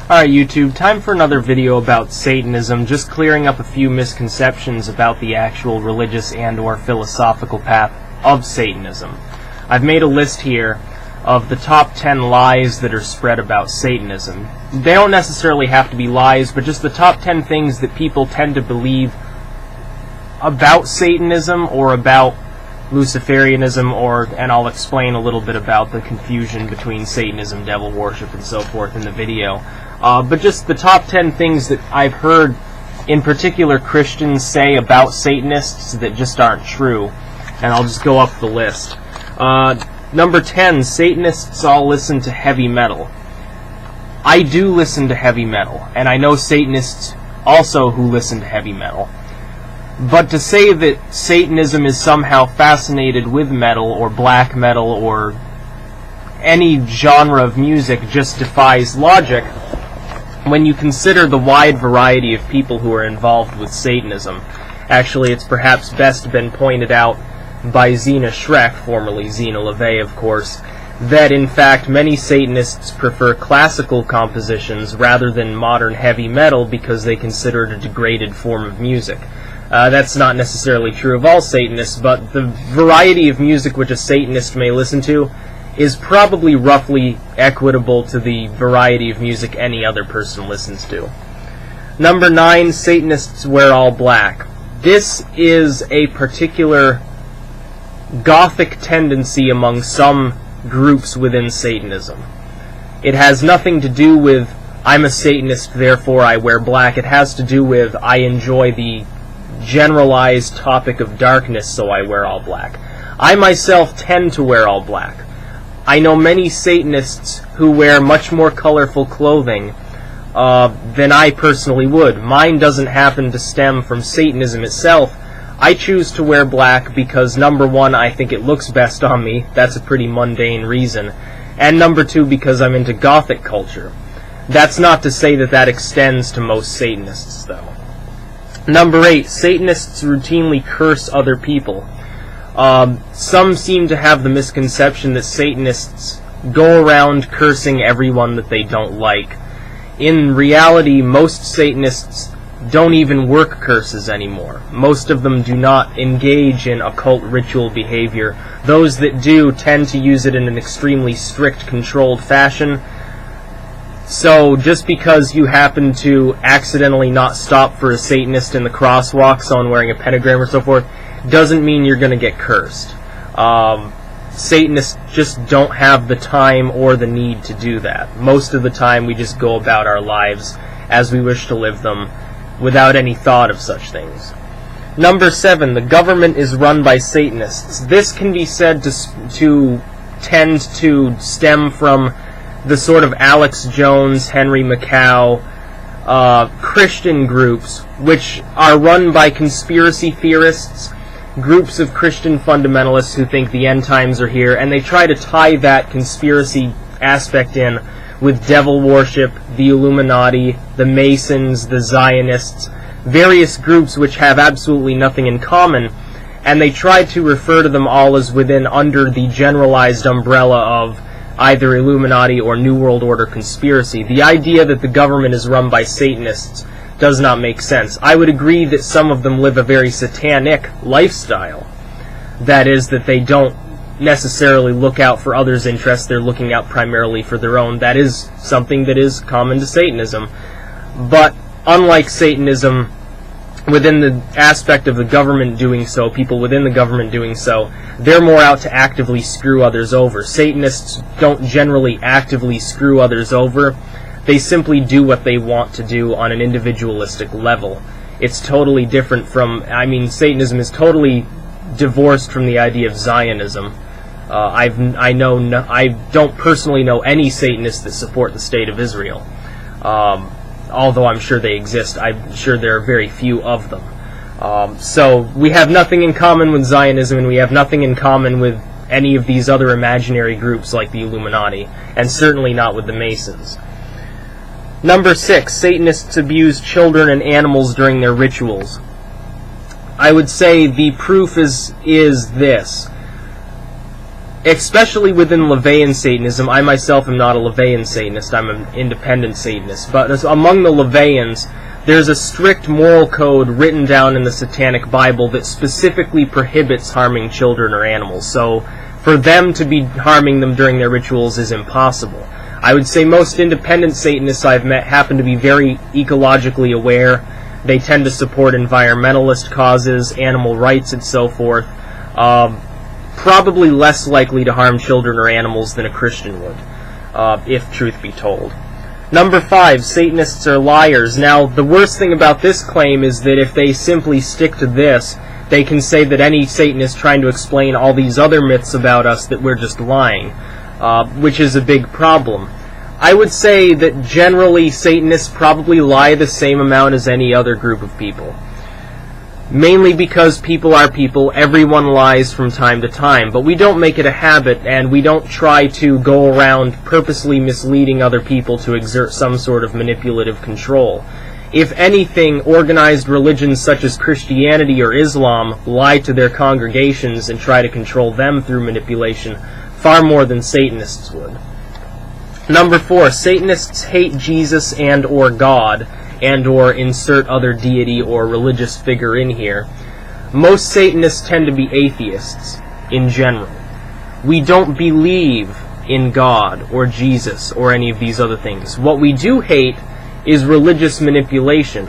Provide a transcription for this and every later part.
Alright YouTube, time for another video about Satanism, just clearing up a few misconceptions about the actual religious and or philosophical path of Satanism. I've made a list here of the top 10 lies that are spread about Satanism. They don't necessarily have to be lies, but just the top 10 things that people tend to believe about Satanism or about Luciferianism, and I'll explain a little bit about the confusion between Satanism, devil worship, and so forth in the video. But just the top 10 things that I've heard, in particular, Christians say about Satanists that just aren't true. And I'll just go up the list. Number 10, Satanists all listen to heavy metal. I do listen to heavy metal, and I know Satanists also who listen to heavy metal. But to say that Satanism is somehow fascinated with metal, or black metal, or any genre of music just defies logic when you consider the wide variety of people who are involved with Satanism. Actually, it's perhaps best been pointed out by Zena Schreck, formerly Zena LaVey, of course, that in fact many Satanists prefer classical compositions rather than modern heavy metal because they consider it a degraded form of music. That's not necessarily true of all Satanists, but the variety of music which a Satanist may listen to is probably roughly equitable to the variety of music any other person listens to. Number 9, Satanists wear all black. This is a particular Gothic tendency among some groups within Satanism. It has nothing to do with, I'm a Satanist, therefore I wear black. It has to do with, I enjoy the generalized topic of darkness, so I wear all black. I myself tend to wear all black. I know many Satanists who wear much more colorful clothing than I personally would. Mine doesn't happen to stem from Satanism itself. I choose to wear black because, number one, I think it looks best on me. That's a pretty mundane reason. And number two, because I'm into Gothic culture. That's not to say that that extends to most Satanists, though. Number 8, Satanists routinely curse other people. Some seem to have the misconception that Satanists go around cursing everyone that they don't like. In reality, most Satanists don't even work curses anymore. Most of them do not engage in occult ritual behavior. Those that do tend to use it in an extremely strict, controlled fashion. So, just because you happen to accidentally not stop for a Satanist in the crosswalk, someone wearing a pentagram or so forth, doesn't mean you're going to get cursed. Satanists just don't have the time or the need to do that. Most of the time we just go about our lives as we wish to live them, without any thought of such things. Number 7, the government is run by Satanists. This can be said to tend to stem from the sort of Alex Jones, Henry Macow, Christian groups, which are run by conspiracy theorists, groups of Christian fundamentalists who think the end times are here, and they try to tie that conspiracy aspect in with devil worship, the Illuminati, the Masons, the Zionists, various groups which have absolutely nothing in common, and they try to refer to them all as under the generalized umbrella of either Illuminati or New World Order conspiracy. The idea that the government is run by Satanists does not make sense. I would agree that some of them live a very satanic lifestyle. That is, that they don't necessarily look out for others' interests, they're looking out primarily for their own. That is something that is common to Satanism. But unlike Satanism, within the aspect of the government doing so, people within the government doing so, they're more out to actively screw others over. Satanists don't generally actively screw others over. They simply do what they want to do on an individualistic level. It's totally different from, Satanism is totally divorced from the idea of Zionism. I don't personally know any Satanists that support the State of Israel. Although I'm sure they exist, I'm sure there are very few of them. So we have nothing in common with Zionism, and we have nothing in common with any of these other imaginary groups like the Illuminati, and certainly not with the Masons. Number 6, Satanists abuse children and animals during their rituals. I would say the proof is this. especially within LaVeyan Satanism. I myself am not a LaVeyan Satanist, I'm an independent Satanist, but among the LaVeyans, there's a strict moral code written down in the Satanic Bible that specifically prohibits harming children or animals, so for them to be harming them during their rituals is impossible. I would say most independent Satanists I've met happen to be very ecologically aware. They tend to support environmentalist causes, animal rights, and so forth. Probably less likely to harm children or animals than a Christian would, if truth be told. Number 5, Satanists are liars. Now, the worst thing about this claim is that if they simply stick to this, they can say that any Satanist trying to explain all these other myths about us that we're just lying, which is a big problem. I would say that generally Satanists probably lie the same amount as any other group of people. Mainly because people are people, everyone lies from time to time, but we don't make it a habit, and we don't try to go around purposely misleading other people to exert some sort of manipulative control. If anything, organized religions such as Christianity or Islam lie to their congregations and try to control them through manipulation far more than Satanists would. Number 4, Satanists hate Jesus and or God, and or insert other deity or religious figure in here. Most Satanists tend to be atheists, in general. We don't believe in God or Jesus or any of these other things. What we do hate is religious manipulation.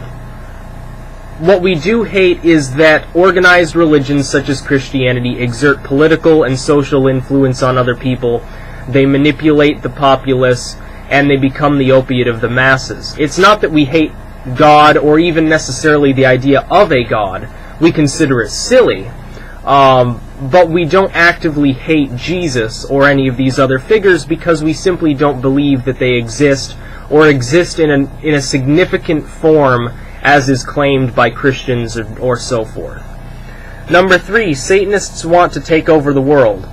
What we do hate is that organized religions such as Christianity exert political and social influence on other people. They manipulate the populace, and they become the opiate of the masses. It's not that we hate God or even necessarily the idea of a God. We consider it silly. But we don't actively hate Jesus or any of these other figures because we simply don't believe that they exist or exist in a significant form as is claimed by Christians or so forth. Number 3, Satanists want to take over the world.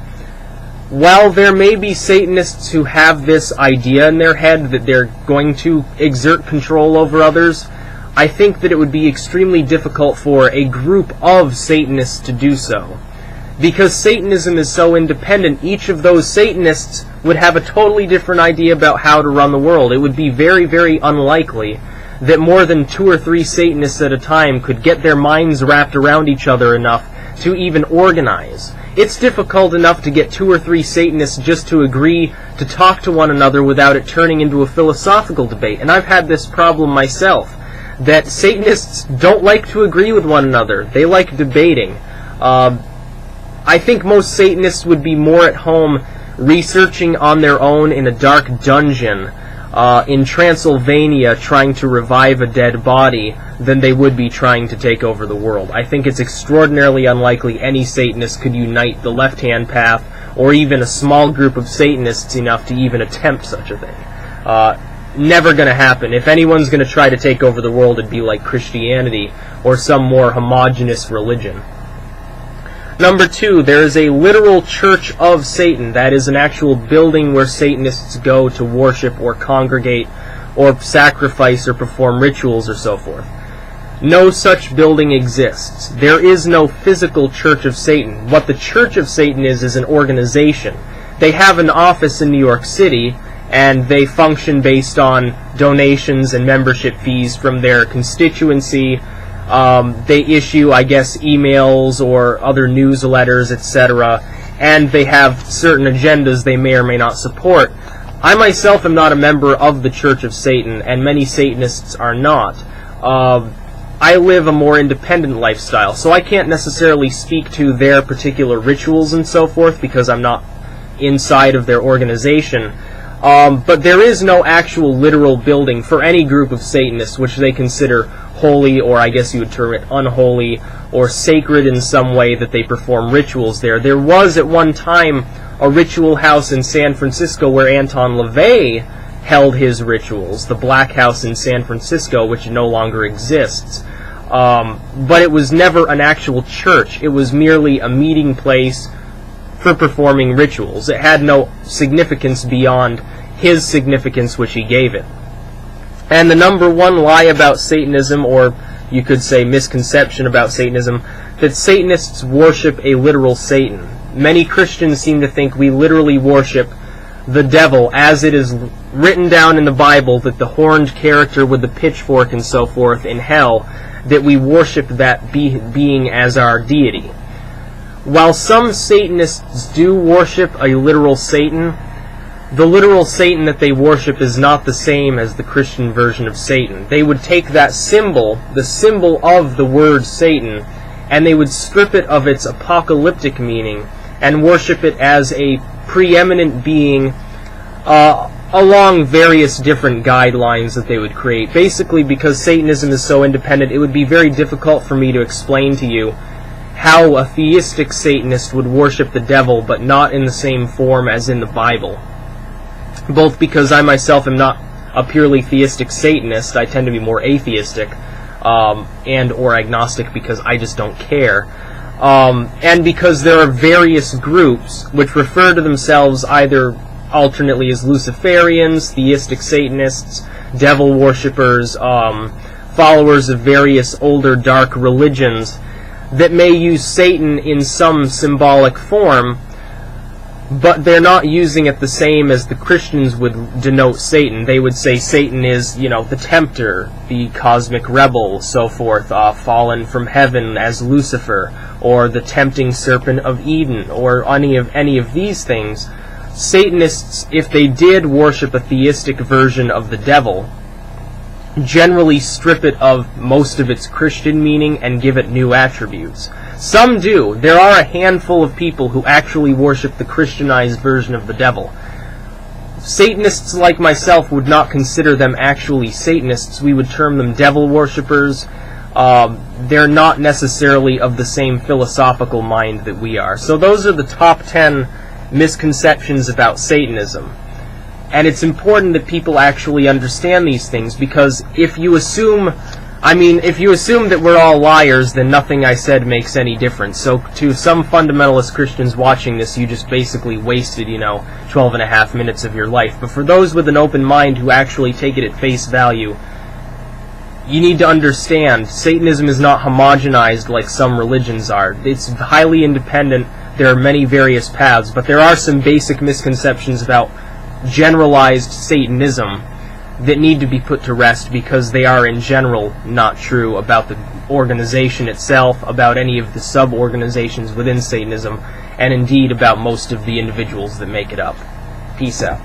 While there may be Satanists who have this idea in their head that they're going to exert control over others, I think that it would be extremely difficult for a group of Satanists to do so. Because Satanism is so independent, each of those Satanists would have a totally different idea about how to run the world. It would be very, very unlikely that more than 2 or 3 Satanists at a time could get their minds wrapped around each other enough to even organize. It's difficult enough to get 2 or 3 Satanists just to agree to talk to one another without it turning into a philosophical debate. And I've had this problem myself, that Satanists don't like to agree with one another. They like debating. I think most Satanists would be more at home researching on their own in a dark dungeon in Transylvania trying to revive a dead body than they would be trying to take over the world. I think it's extraordinarily unlikely any Satanist could unite the left-hand path or even a small group of Satanists enough to even attempt such a thing. Never going to happen. If anyone's going to try to take over the world, it'd be like Christianity or some more homogeneous religion. Number 2, there is a literal Church of Satan. That is an actual building where Satanists go to worship or congregate or sacrifice or perform rituals or so forth. No such building exists. There is no physical Church of Satan. What the Church of Satan is an organization. They have an office in New York City, and they function based on donations and membership fees from their constituency. They issue, I guess, emails or other newsletters, etc., and they have certain agendas they may or may not support. I myself am not a member of the Church of Satan, and many Satanists are not. I live a more independent lifestyle, so I can't necessarily speak to their particular rituals and so forth because I'm not inside of their organization. But there is no actual literal building for any group of Satanists which they consider holy, or I guess you would term it unholy, or sacred in some way that they perform rituals there. There was at one time a ritual house in San Francisco where Anton LaVey held his rituals, the Black House in San Francisco, which no longer exists. But it was never an actual church. It was merely a meeting place for performing rituals. It had no significance beyond his significance which he gave it. And the number 1 lie about Satanism, or you could say misconception about Satanism, that Satanists worship a literal Satan. Many Christians seem to think we literally worship the devil, as it is written down in the Bible that the horned character with the pitchfork and so forth in hell, that we worship that being as our deity. While some Satanists do worship a literal Satan, the literal Satan that they worship is not the same as the Christian version of Satan. They would take that symbol, the symbol of the word Satan, and they would strip it of its apocalyptic meaning and worship it as a preeminent being along various different guidelines that they would create. Basically, because Satanism is so independent, it would be very difficult for me to explain to you how a theistic Satanist would worship the devil, but not in the same form as in the Bible. Both because I myself am not a purely theistic Satanist, I tend to be more atheistic and or agnostic because I just don't care. And because there are various groups which refer to themselves either alternately as Luciferians, theistic Satanists, devil worshippers, followers of various older dark religions that may use Satan in some symbolic form, but they're not using it the same as the Christians would denote Satan. They would say Satan is, the tempter, the cosmic rebel, so forth, fallen from heaven as Lucifer, or the tempting serpent of Eden, or any of these things. Satanists, if they did worship a theistic version of the devil, generally strip it of most of its Christian meaning and give it new attributes. Some do. There are a handful of people who actually worship the Christianized version of the devil. Satanists like myself would not consider them actually Satanists. We would term them devil worshippers. They're not necessarily of the same philosophical mind that we are. So those are the top 10 misconceptions about Satanism. And it's important that people actually understand these things, because if you assume that we're all liars, then nothing I said makes any difference. So to some fundamentalist Christians watching this, you just basically wasted, 12 and a half minutes of your life. But for those with an open mind who actually take it at face value, you need to understand Satanism is not homogenized like some religions are. It's highly independent. There are many various paths, but there are some basic misconceptions about generalized Satanism that need to be put to rest, because they are in general not true about the organization itself, about any of the sub-organizations within Satanism, and indeed about most of the individuals that make it up. Peace out.